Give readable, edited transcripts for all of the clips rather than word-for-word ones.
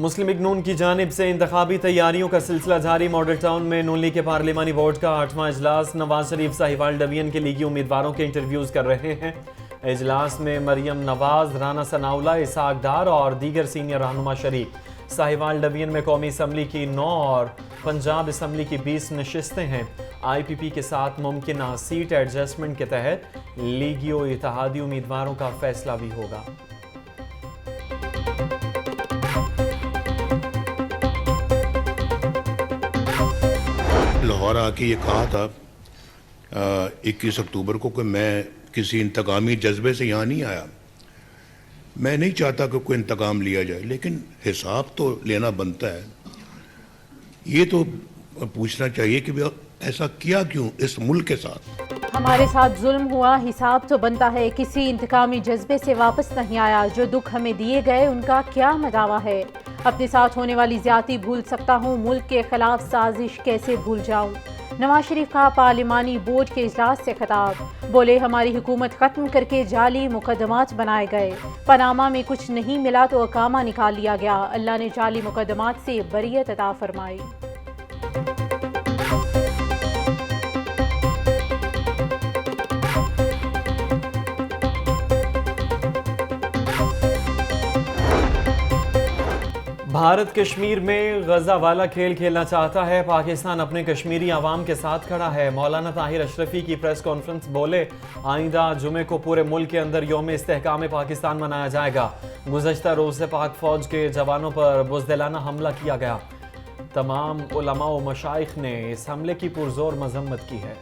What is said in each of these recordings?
मुस्लिम league नून की जानिब से इंतखाबी तैयारियों का सिलसिला जारी। मॉडल टाउन में नून लीग के पार्लिमानी बोर्ड का 8वां इजलास। नवाज शरीफ साहिवाल डिवीजन के लीगी उम्मीदवारों के इंटरव्यूज कर रहे हैं। इजलास में मरियम नवाज, राना सनाउल्लाह, इसहाक डार और दीगर सीनियर रहनुमा शरीक। साहिवाल डिवीजन में कौमी असम्बली की 9 और पंजाब असम्बली की 20 नशिस्तें हैं। IPP के साथ मुमकिन सीट एडजस्टमेंट के तहत लीगियों इत्तेहादी उम्मीदवारों का फैसला भी होगा। लाहौर आके ये कहा था 21 अक्टूबर को कि मैं किसी इंतकामी जज्बे से यहाँ नहीं आया। मैं नहीं चाहता कि कोई इंतकाम लिया जाए, लेकिन हिसाब तो लेना बनता है। ये तो पूछना चाहिए कि ऐसा किया क्यों इस मुल्क के साथ। हमारे साथ जुल्म हुआ, हिसाब तो बनता है। किसी इंतकामी जज्बे से वापस नहीं आया। जो दुख हमें दिए गए उनका क्या मदावा है। अपने साथ होने वाली ज्यादती भूल सकता हूँ, मुल्क के खिलाफ साजिश कैसे भूल जाऊँ। नवाज शरीफ का पार्लिमानी बोर्ड के इजलास से खिताब। बोले हमारी हुकूमत ख़त्म करके जाली मुकदमात बनाए गए। पनामा में कुछ नहीं मिला तो अकामा निकाल लिया गया। अल्लाह ने जाली मुकदमात से बरियत अता फरमाई। भारत कश्मीर में गजा वाला खेल खेलना चाहता है। पाकिस्तान अपने कश्मीरी आवाम के साथ खड़ा है। मौलाना ताहिर अशरफी की प्रेस कॉन्फ्रेंस। बोले आइंदा जुमे को पूरे मुल्क के अंदर यौम इस्तेहकाम पाकिस्तान मनाया जाएगा। गुज़श्ता रोज़ से पाक फौज के जवानों पर बुज़दिलाना हमला किया गया। तमाम उलमा व मशाइख ने इस हमले की पुरजोर मजम्मत की है।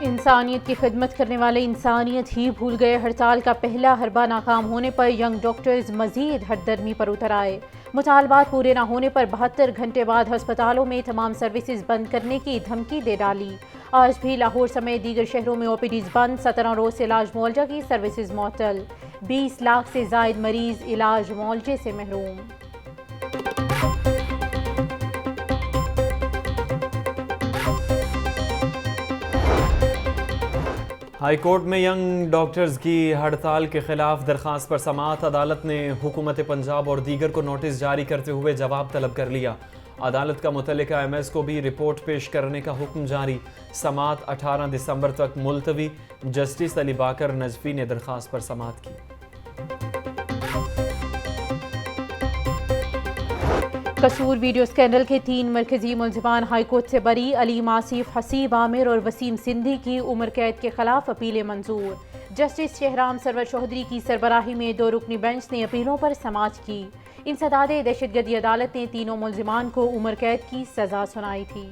इंसानियत की खिदमत करने वाले इंसानियत ही भूल गए। हड़ताल का पहला हरबा नाकाम होने पर यंग डॉक्टर्स मजीद हरदर्मी पर उतर आए। मुतालबात पूरे न होने पर 72 घंटे बाद अस्पतालों में तमाम सर्विसेज बंद करने की धमकी दे डाली। आज भी लाहौर समेत दीगर शहरों में OPDs बंद। 17 रोज से इलाज मुआवजा की सर्विसेज मुअत्तल। 20 लाख से जायद मरीज इलाज मुआवजे से महरूम। हाई कोर्ट में यंग डॉक्टर्स की हड़ताल के खिलाफ दरखास्त पर समाअत। अदालत ने हुकूमत पंजाब और दीगर को नोटिस जारी करते हुए जवाब तलब कर लिया। अदालत का मुतल्लिका MS को भी रिपोर्ट पेश करने का हुक्म जारी। समाअत 18 दिसंबर तक मुलतवी। जस्टिस अली बाकर नजफी ने दरखास्त पर समाअत की। कसूर वीडियो स्कैंडल के 3 मरकजी मुलजिमान हाईकोर्ट से बरी। अलीम आसिफ, हसीब आमिर और वसीम सिंधी की उम्र कैद के खिलाफ अपीलें मंजूर। जस्टिस शहराम सरवर चौधरी की सरबराही में 2 रुकनी बेंच ने अपीलों पर समाअत की। इंसदाद दहशतगर्दी अदालत ने तीनों मुलजिमान को उम्र कैद की सजा सुनाई थी।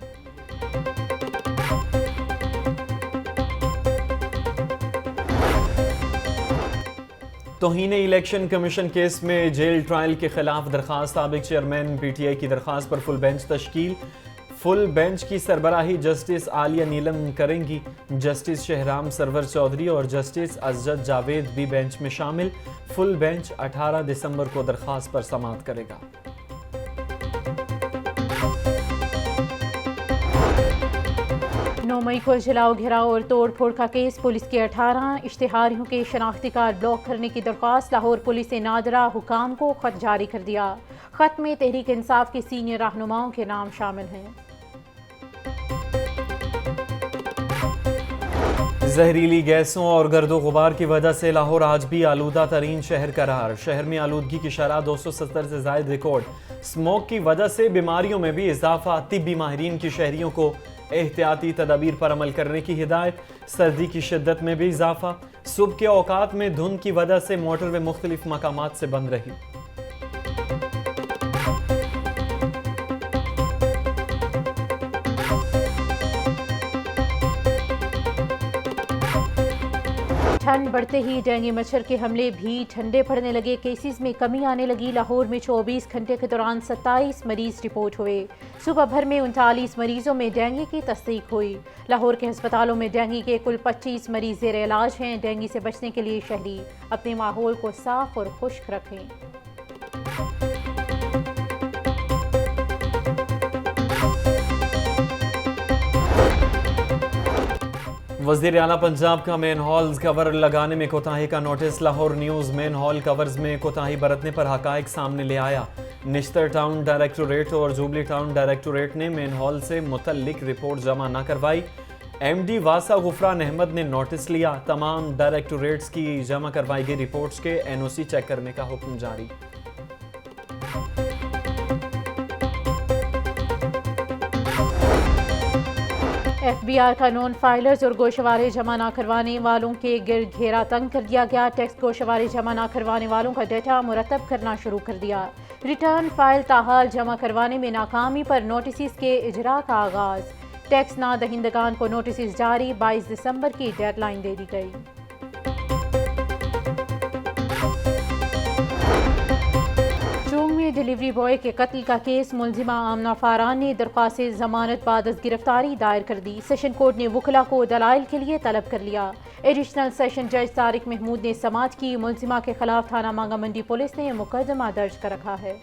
तौहीन इलेक्शन कमीशन केस में जेल ट्रायल के खिलाफ दरखास्त। साबिक चेयरमैन PTI की दरखास्त पर फुल बेंच तश्कील। फुल बेंच की सरबराही जस्टिस आलिया नीलम करेंगी। जस्टिस शहराम सरवर चौधरी और जस्टिस अजद जावेद भी बेंच में शामिल। फुल बेंच 18 दिसंबर को दरखास्त पर समाअत करेगा। 9 मई को जलाओ, घेराव और तोड़ फोड़ का केस। पुलिस के 18 इश्तिहारियों के शनाख्ती कार्ड ब्लॉक करने की दरख्वास्त। लाहौर पुलिस ने नादरा हुकाम को खत जारी कर दिया। खत में तहरीक इंसाफ के सीनियर रहनुमाओं के नाम शामिल हैं। जहरीली गैसों और गर्दो गुबार की वजह से लाहौर आज भी आलूदा तरीन शहर करार। शहर में आलूदगी की शरह 270 से जायद रिकॉर्ड। स्मोक की वजह से बीमारियों में भी इजाफा। तिब्बी माहिरीन की शहरियों को एहतियाती तदाबीर पर अमल करने की हिदायत। सर्दी की शिद्दत में भी इजाफा। सुबह के औकात में धुंध की वजह से मोटरवे मुख्तलिफ मकामात से बंद रही। ठंड बढ़ते ही डेंगू मच्छर के हमले भी ठंडे पड़ने लगे। केसेस में कमी आने लगी। लाहौर में 24 घंटे के दौरान 27 मरीज रिपोर्ट हुए। सुबह भर में 39 मरीजों में डेंगू की तस्दीक हुई। लाहौर के अस्पतालों में डेंगू के कुल 25 मरीज ज़ेर इलाज हैं। डेंगू से बचने के लिए शहरी अपने माहौल को साफ और खुश्क रखें। वज़ीर आला पंजाब का मेन हॉल कवर लगाने में कोताही का notice. Lahore news main hall covers में कोताही बरतने पर हकाइक सामने ले आया। निश्तर टाउन डायरेक्टोरेट और जुबली टाउन डायरेक्टोरेट ने मेन हॉल से मुतल्लिक रिपोर्ट जमा न करवाई। MD वासा गुफरान अहमद ने नोटिस लिया। तमाम डायरेक्टोरेट्स की जमा करवाई गई रिपोर्ट्स के NOC चेक करने का हुक्म जारी। FBI का नॉन फाइलर्स और गोशवारे जमा ना करवाने वालों के गिर्द घेरा तंग कर दिया गया। टैक्स गोशवारे जमा ना करवाने वालों का डेटा मुरतब करना शुरू कर दिया। रिटर्न फाइल ताहाल जमा करवाने में नाकामी पर नोटिस के इजरा का आगाज। टैक्स ना दहिंदगान को नोटिस जारी। 22 दिसंबर की डेडलाइन दे दी गई। डिलीवरी बॉय के कत्ल का केस मुलजिमा आमना फारान ने दरख्वास्त जमानत बाद गिरफ्तारी दायर कर दी। सेशन कोर्ट ने वकला को दलाइल के लिए तलब कर लिया। एडिशनल सेशन जज तारिक महमूद ने समात की। मुलजिमा के खिलाफ थाना मांगा मंडी पुलिस ने मुकदमा दर्ज कर रखा है।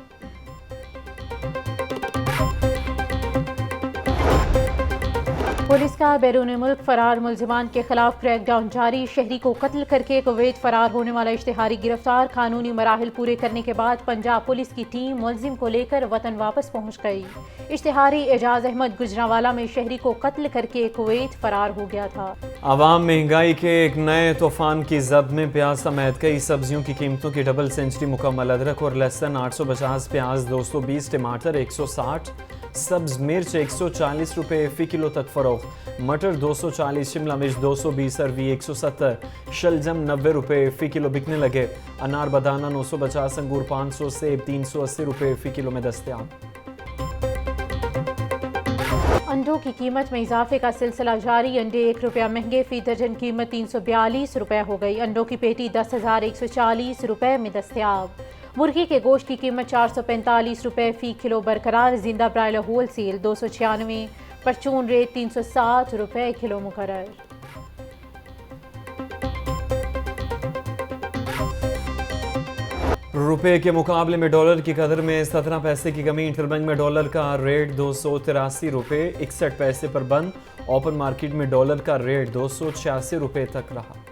पुलिस का बैरून मुल्क फरार मुलजिमान के खिलाफ क्रैकडाउन जारी। शहरी को कत्ल करके कुवैत फरार होने वाला इश्तिहारी गिरफ्तार। कानूनी मराहिल पूरे करने के बाद पंजाब पुलिस की टीम मुलजिम को लेकर वतन वापस पहुंच गई। इश्तिहारी एजाज अहमद गुजरावाला में शहरी को कत्ल करके कुवैत फरार हो गया था। आवाम महंगाई के एक नए तूफान की जद में प्याज समेत कई सब्जियों की कीमतों की डबल सेंचुरी मुकम्मल। अदरक और लहसुन 850, प्याज 220, टमाटर 160, सब्ज मिर्च 140 रुपये फ़ी किलो तक फ़रोख्त। मटर 240, शिमला मिर्च 220, अरवी 170, शलजम 90 रुपये फ़ी किलो बिकने लगे। अनार बदाना 950, अंगूर 500, सेब 380 रुपये फ़ी किलो में दस्तयाब। अंडों की कीमत में इजाफे का सिलसिला जारी। अंडे 1 रुपया महंगे। फ़ी दर्जन कीमत 342 रुपये हो गई। अंडों की पेटी 10,140 रुपये में दस्तयाब। मुर्गी के गोश्त की कीमत 445 रुपये फ़ी किलो बरकरार। जिंदा ब्रायलर होल सेल 296, परचून रेट 360 रुपये किलो मुकर्रर। रुपए के मुकाबले में डॉलर की कदर में 17 पैसे की कमी। इंटरबैंक में डॉलर का रेट 283 रुपये 61 पैसे पर बंद। ओपन मार्केट में डॉलर का रेट 286 रुपये तक रहा।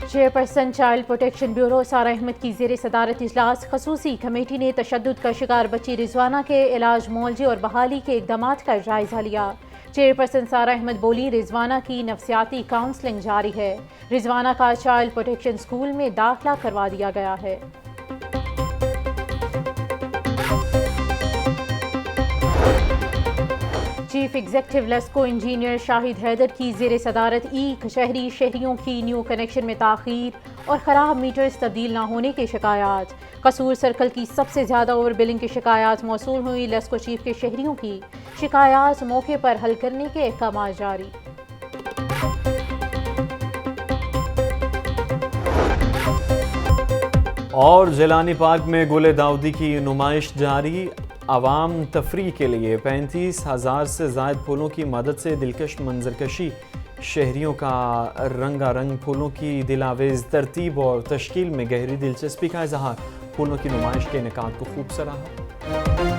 चेयरपर्सन चाइल्ड प्रोटेक्शन ब्यूरो सारा अहमद की ज़ेर सदारत इजलास। खसूसी कमेटी ने तशद्दुद का शिकार बच्ची रिजवाना के इलाज, मुआवजे और बहाली के इक़दामात का जायज़ा लिया। चेयरपर्सन सारा अहमद बोली, रिजवाना की नफ्सियाती काउंसलिंग जारी है। रिजवाना का चाइल्ड प्रोटेक्शन स्कूल में दाखिला करवा दिया गया है। Chief executive LESCO engineer Shahid Haider की ज़ेर सदारत शहरियों की न्यू कनेक्शन में ताख़ीर और ख़राब मीटर्स तब्दील न होने की शिकायत। कसूर सर्कल की सबसे ज़्यादा ओवर बिलिंग की शिकायत मौसूल हुई। लेस्को चीफ के शहरियों की शिकायत मौके पर हल करने के अहकाम जारी। और जिलानी पार्क में गुले दाऊदी की नुमाइश जारी। आवाम तफरी के लिए 35,000 से ज़ायद फूलों की मदद से दिलकश मंजरकशी। शहरियों का रंगारंग फूलों की दिलावेज तरतीब और तश्कील में गहरी दिलचस्पी का इजहार। फूलों की नुमाइश के इनेकाद को खूब सराहा।